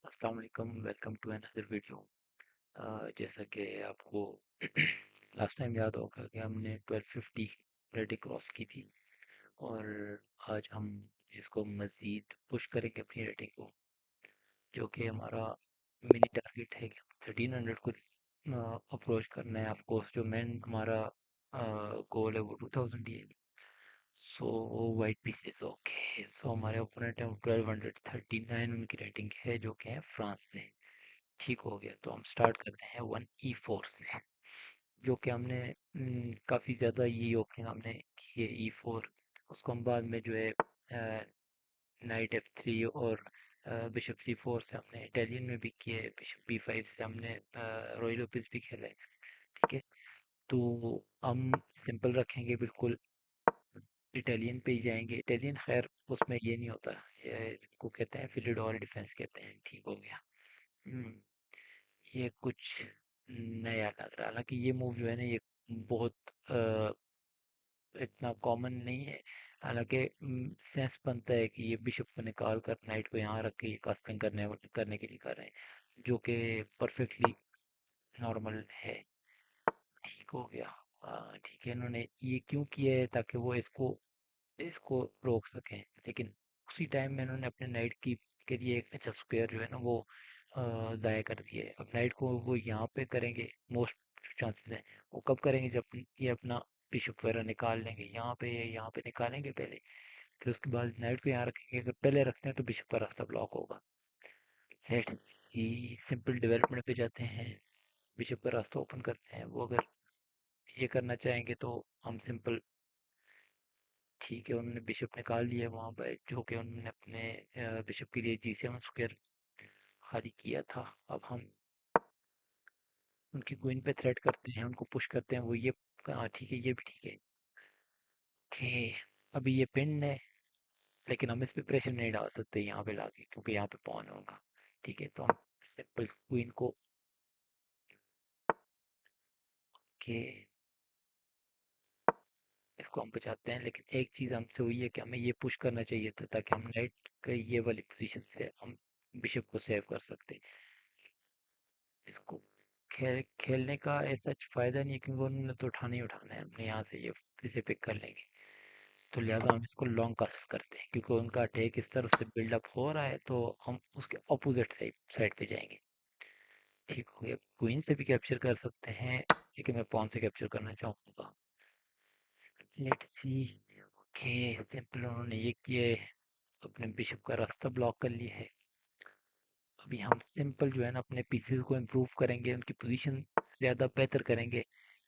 अस्सलाम वालेकुम, welcome to another video. जैसा कि आपको लास्ट टाइम याद होगा कि हमने 1250 रेटिंग क्रॉस की थी और आज हम इसको मज़ीद पुश करेंगे अपनी रेटिंग को, जो कि हमारा मिनी टारगेट है कि 1300 को अप्रोच करना है। आपको जो मेन हमारा गोल है वो 2000 ही है। So white pieces okay. So हमारे ओपोनेंट है 1239, उनकी रेटिंग है जो कि है फ्रांस से। ठीक हो गया, तो हम स्टार्ट करते हैं 1E4 से, जो कि हमने काफ़ी ज़्यादा ये ओपनिंग हमने की है E4। उसको हम बाद में जो है नाइट F3 और बिशप C4 से हमने इटालियन में भी किए, बिशप B5 से हमने रॉयल ओपिस भी खेला है। ठीक है, तो हम सिंपल रखेंगे बिल्कुल, इटालियन पे ही जाएंगे। इटालियन खैर उसमें ये नहीं होता, ये इसको कहते हैं फिलिडोर डिफेंस कहते हैं। ठीक हो गया। हम्म, ये कुछ नया लग रहा है, हालांकि ये मूव जो है ना ये बहुत इतना कॉमन नहीं है। हालांकि सेंस बनता है कि ये बिशप को निकाल कर नाइट को यहाँ रख के ये कास्टिंग करने के लिए कर रहे हैं, जो कि परफेक्टली नॉर्मल है। ठीक हो गया। ठीक है, इन्होंने ये क्यों किया है ताकि वो इसको इसको रोक सकें, लेकिन उसी टाइम में इन्होंने अपने नाइट की के लिए एक अच्छा स्क्वायर जो है ना वो ज़ाया कर दिया है। अब नाइट को वो यहाँ पे करेंगे, मोस्ट चांसेस है वो कब करेंगे जब ये अपना बिशप वगैरह निकाल लेंगे। यहाँ पे निकालेंगे पहले, फिर उसके बाद नाइट को यहाँ रखेंगे। अगर पहले रखते हैं तो बिशप का रास्ता ब्लॉक होगा। लेट्स सी, सिंपल डेवलपमेंट पे जाते हैं, बिशप का रास्ता ओपन करते हैं। वो अगर ये करना चाहेंगे तो हम सिंपल, ठीक है, उन्होंने बिशप निकाल दिया वहाँ पर, जो कि उन्होंने अपने बिशप के लिए G7 स्क्वायर खाली किया था। अब हम उनकी क्वीन पे थ्रेट करते हैं, उनको पुश करते हैं। वो ये, हाँ ठीक है, ये भी ठीक है। ओके, अभी ये पिन है, लेकिन हम इस पे प्रेशर नहीं डाल सकते यहाँ पे लाके, क्योंकि यहाँ पे पॉन होगा। ठीक है, तो हम सिंपल क्वीन को के इसको हम बचाते हैं। लेकिन एक चीज़ हमसे हुई है कि हमें ये पुश करना चाहिए था ताकि हम नाइट के ये वाली पोजीशन से हम बिशप को सेव कर सकते। इसको खेलने का ऐसा फायदा नहीं है, क्योंकि उन्होंने तो उठाना ही उठाना है। हमने यहाँ से ये इसे पिक कर लेंगे, तो लिहाजा हम इसको लॉन्ग कास्ट करते हैं, क्योंकि उनका अटैक इस तरफ से बिल्डअप हो रहा है, तो हम उसके अपोजिट साइड पे जाएंगे। ठीक हो गया, क्वीन से भी कैप्चर कर सकते हैं, लेकिन मैं पॉन से कैप्चर करना चाहूँगा। Let's see. ओके, सिंपल उन्होंने ये किए, अपने बिशप का रास्ता ब्लॉक कर लिया है। अभी हम सिंपल जो है ना अपने पीसेस को इम्प्रूव करेंगे, उनकी पोजीशन ज़्यादा बेहतर करेंगे,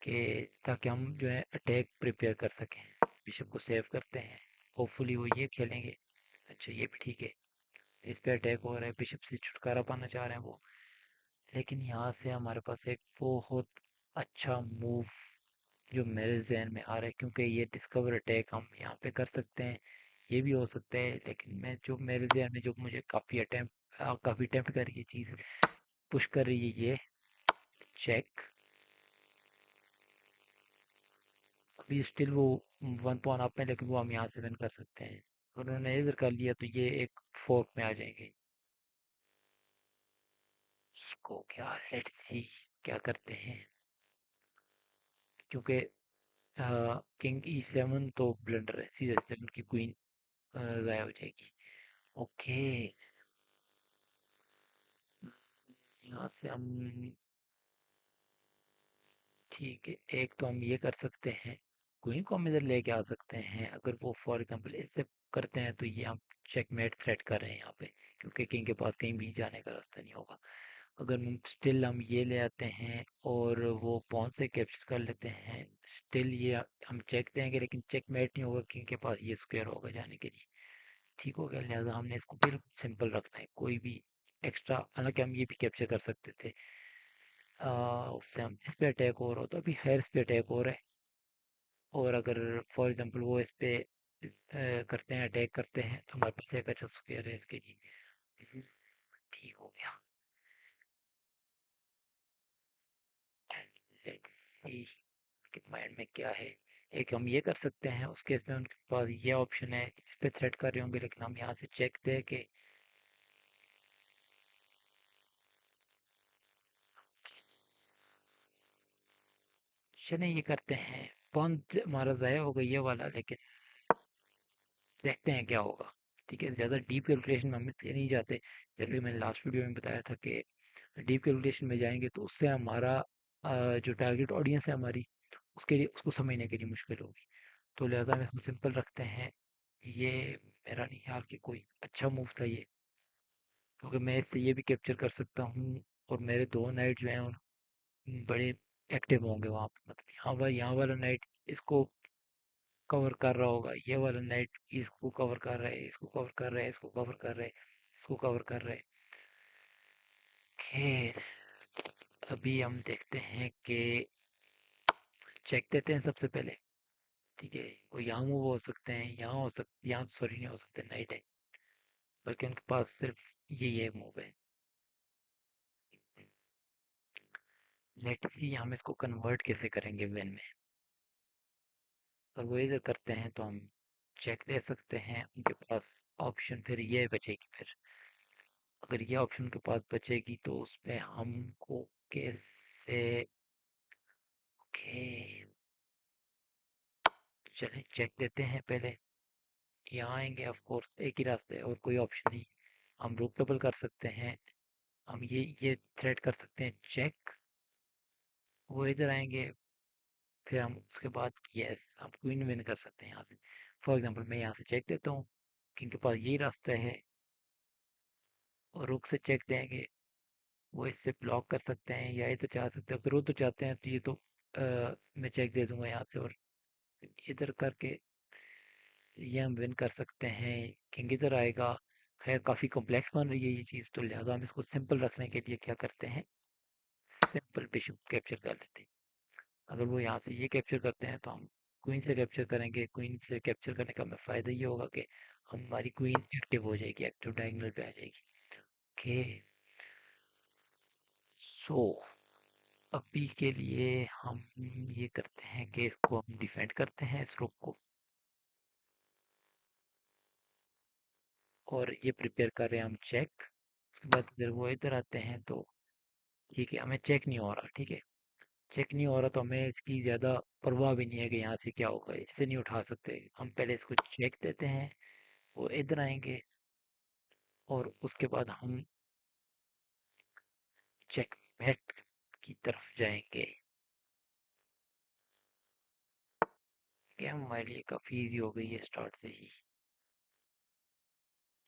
कि ताकि हम जो है अटैक प्रिपेयर कर सकें। बिशप को सेव करते हैं, होपफुली वो ये खेलेंगे। अच्छा, ये भी ठीक है, इस पे अटैक हो रहा है, बिशप से छुटकारा पाना चाह रहे हैं वो। लेकिन यहाँ से हमारे पास एक बहुत अच्छा मूव जो मेरे जहन में आ रहा है, क्योंकि ये डिस्कवर अटैक हम यहाँ पे कर सकते हैं। ये भी हो सकता है, लेकिन मैं जो मेरे जहन में जो मुझे काफ़ी अटेम्प्ट कर ये चीज़ पुश कर रही है, ये चेक। अभी स्टिल वो वन पॉन अप में, लेकिन वो हम यहाँ से विन कर सकते हैं। अगर उन्होंने इधर कर लिया तो ये एक फोर्क में आ जाएंगे। इसको क्या, लेट्स सी क्या करते हैं, क्योंकि किंग E7 तो ब्लंडर है, C7 की क्वीन गायब हो जाएगी। ओके, यहाँ से हम, ठीक है, एक तो हम ये कर सकते हैं, क्वीन को हम इधर लेके आ सकते हैं। अगर वो फॉर एग्जाम्पल इससे करते हैं तो ये हम चेकमेट थ्रेट कर रहे हैं यहाँ पे, क्योंकि किंग के पास कहीं भी जाने का रास्ता नहीं होगा। अगर स्टिल हम ये ले आते हैं और वो पॉन से कैप्चर कर लेते हैं, स्टिल ये हम चेक देंगे, लेकिन चेकमेट नहीं होगा, किंग के पास ये स्क्वायर होगा जाने के लिए। ठीक हो गया, लिहाजा हमने इसको फिर सिंपल रखना है, कोई भी एक्स्ट्रा, हालांकि हम ये भी कैप्चर कर सकते थे। उससे हम इस पे अटैक हो रहा हो तो अभी खैर इस पे अटैक हो रहा है। और अगर फॉर एग्जांपल वो इस पे करते हैं, अटैक करते हैं, तो हमारे पास एक अच्छा स्क्वायर है इसके लिए। हम्म, ठीक हो गया। लेट्स सी के माइंड में क्या है। एक हम ये कर सकते हैं, उस केस में उनके पास ये ऑप्शन है, इस पे थ्रेट कर रहे होंगे, लेकिन हम यहाँ से चेक दे के चलिए ये करते हैं। पॉन हमारा ज़ाया हो गई ये वाला, लेकिन देखते हैं क्या होगा। ठीक है, ज़्यादा डीप कैलकुलेशन में हम इसलिए नहीं जाते। जैसे मैंने लास्ट वीडियो में बताया था कि डीप कैलकुलेशन में जाएंगे तो उससे हमारा जो टारगेट ऑडियंस है हमारी, उसके लिए उसको समझने के लिए मुश्किल होगी। तो लिहाजा हम इसको सिंपल रखते हैं। ये मेरा नहीं ख्याल कि कोई अच्छा मूव था ये, क्योंकि मैं इससे ये भी कैप्चर कर सकता हूँ। और मेरे दो नाइट जो हैं बड़े एक्टिव होंगे वहाँ पे। मतलब यहाँ वाला नाइट इसको कवर कर रहा होगा, ये वाला नाइट इसको कवर कर रहा है, इसको कवर कर रहा है, इसको कवर कर रहा है, इसको कवर कर रहा है। खैर, अभी हम देखते हैं कि चेक देते हैं सबसे पहले। ठीक है, वो यहाँ मूव हो सकते हैं, यहाँ हो सकते, यहाँ सॉरी नहीं हो सकते, नाइट है, बल्कि उनके पास सिर्फ यही एक मूव है। लेट्स सी हम इसको कन्वर्ट कैसे करेंगे वेन में। अगर वो इधर करते हैं तो हम चेक दे सकते हैं, उनके पास ऑप्शन फिर ये बचेगी। फिर अगर ये ऑप्शन उनके पास बचेगी तो उसमें हमको कैसे, ओके चलें चेक देते हैं पहले। यहाँ आएंगे, ऑफ कोर्स एक ही रास्ता है और कोई ऑप्शन नहीं। हम रूप डबल कर सकते हैं, हम ये थ्रेड कर सकते हैं चेक। वो इधर आएंगे, फिर हम उसके बाद यस हम क्वीन विन कर सकते हैं यहाँ से। फॉर एग्जांपल मैं यहाँ से चेक देता हूँ, किनके पास यही रास्ता है, और रुक से चेक देंगे। वो इससे ब्लॉक कर सकते हैं या ये तो चाह सकते हैं। अगर वो तो चाहते हैं तो ये तो मैं चेक दे दूंगा यहाँ से, और इधर करके ये हम विन कर सकते हैं। किंग इधर आएगा। खैर काफ़ी कॉम्प्लेक्स बन रही है ये चीज़, तो लिहाजा हम इसको सिंपल रखने के लिए क्या करते हैं, सिंपल बिशप कैप्चर कर लेते हैं। अगर वो यहाँ से ये कैप्चर करते हैं तो हम क्वीन से कैप्चर करेंगे। क्वीन से कैप्चर करने का हमें फ़ायदा ये होगा कि हमारी क्वीन एक्टिव हो जाएगी, एक्टिव डायगोनल पे आ जाएगी। ओके, सो अभी के लिए हम ये करते हैं कि इसको हम डिफेंड करते हैं इस रुक को, और ये प्रिपेयर कर रहे हैं हम चेक। उसके बाद अगर वो इधर आते हैं तो ठीक है, हमें चेक नहीं हो रहा। ठीक है, चेक नहीं हो रहा तो हमें इसकी ज़्यादा परवाह भी नहीं है कि यहाँ से क्या होगा, ऐसे नहीं उठा सकते। हम पहले इसको चेक देते हैं, वो इधर आएंगे, और उसके बाद हम चेक मेट की तरफ जाएंगे। गेम हमारे लिए काफ़ी इजी हो गई है स्टार्ट से ही।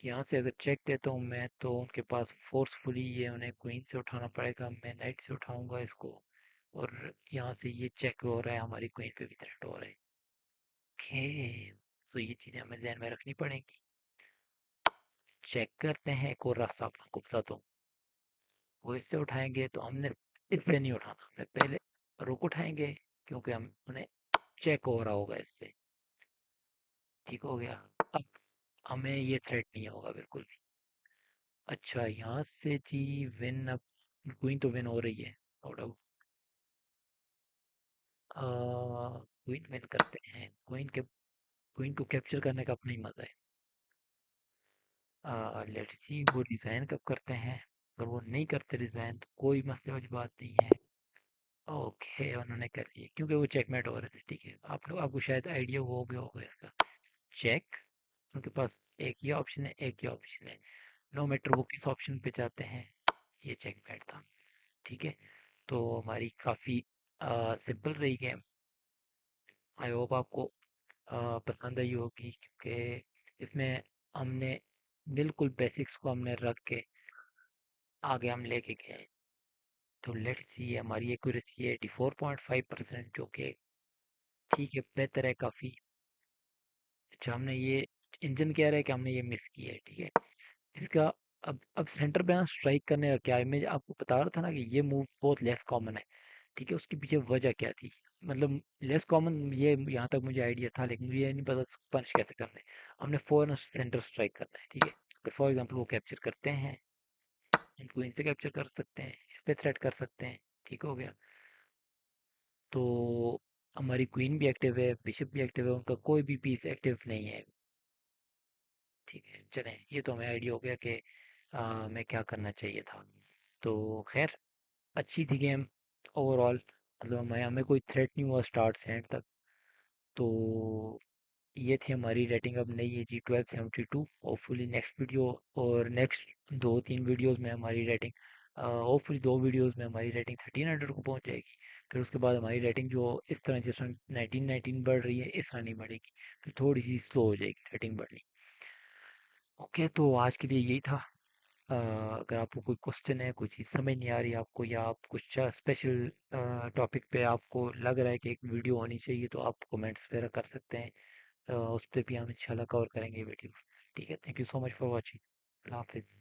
यहाँ से अगर चेक देता हूँ मैं तो उनके पास फोर्सफुली ये उन्हें क्वीन से उठाना पड़ेगा, मैं नाइट से उठाऊंगा इसको। और यहाँ से ये चेक हो रहा है, हमारी क्वीन पे भी थ्रेट हो रहा है। ओके, सो ये चीज़ें हमें ध्यान में रखनी पड़ेंगी। चेक करते हैं, एक और रास्ता आपको बताता हूँ। वो इससे उठाएंगे तो हमने इससे नहीं उठाना, हमने पहले रुक उठाएंगे, क्योंकि हम उन्हें चेक हो रहा होगा इससे। ठीक हो गया। अब हमें ये थ्रेट नहीं होगा बिल्कुल भी। अच्छा, यहाँ से जी विन, अब क्वीन तो विन हो रही है नो डाउट। क्वीन विन करते हैं। क्वीन को कैप्चर करने का अपना ही मजा है। लेट्स सी वो डिज़ाइन कब करते हैं। अगर वो नहीं करते डिज़ाइन तो कोई मसले वाली बात नहीं है। ओके, उन्होंने कर दिए क्योंकि वो चेकमेट हो रहे थे। ठीक है, आप लोग आपको शायद आइडिया हो गया होगा इसका। चेक, उनके पास एक ये ऑप्शन है, एक ये ऑप्शन है। नो मैटर वो किस ऑप्शन पे जाते हैं, ये चेकमेट था। ठीक है, तो हमारी काफ़ी सिंपल रही गेम। आई होप आपको पसंद आई होगी, क्योंकि इसमें हमने बिल्कुल बेसिक्स को हमने रख के आगे हम लेके गए। तो लेट्स सी हमारी एक्यूरेसी है 84.5%, जो कि ठीक है, बेहतर है काफ़ी। अच्छा, हमने ये इंजन कह रहा है कि हमने ये मिस किया है। ठीक है, इसका अब सेंटर पे ना स्ट्राइक करने का क्या है, मैं आपको बता रहा था ना कि ये मूव बहुत लेस कॉमन है। ठीक है, उसके पीछे वजह क्या थी, मतलब लेस कॉमन ये यहाँ तक मुझे आइडिया था, लेकिन मुझे ये नहीं पता पंच कैसे करना है। हमने फौरन सेंटर स्ट्राइक करना है। ठीक है, तो फॉर एग्जांपल वो कैप्चर करते हैं, इनको इनसे कैप्चर कर सकते हैं, इस पे थ्रेट कर सकते हैं। ठीक हो गया, तो हमारी क्वीन भी एक्टिव है, बिशप भी एक्टिव है, उनका कोई भी पीस एक्टिव नहीं है। ठीक है, चलें, ये तो हमें आइडिया हो गया कि मैं क्या करना चाहिए था। तो खैर, अच्छी थी गेम ओवरऑल। मतलब हमें हमें कोई थ्रेट नहीं हुआ स्टार्ट से एंड तक। तो ये थी हमारी रेटिंग। अब नई है जी 1272। होपफुली नेक्स्ट वीडियो और नेक्स्ट 2-3 वीडियोस में हमारी रेटिंग, होपफुली 2 वीडियोस में हमारी रेटिंग 1300 को पहुंच जाएगी। फिर उसके बाद हमारी रेटिंग जो इस तरह जिस तरह 1919 बढ़ रही है इस तरह नहीं बढ़ेगी, फिर थोड़ी सी स्लो हो जाएगी रेटिंग बढ़नी। ओके, तो आज के लिए यही था। अगर आपको कोई क्वेश्चन है, कोई चीज़ समझ नहीं आ रही आपको, या आप कुछ स्पेशल टॉपिक पे आपको लग रहा है कि एक वीडियो होनी चाहिए, तो आप कमेंट्स वगैरह कर सकते हैं। उस पे भी हम इंशाल्लाह कवर करेंगे वीडियो। ठीक है, thank you so much for watching. अल्लाह हाफिज़।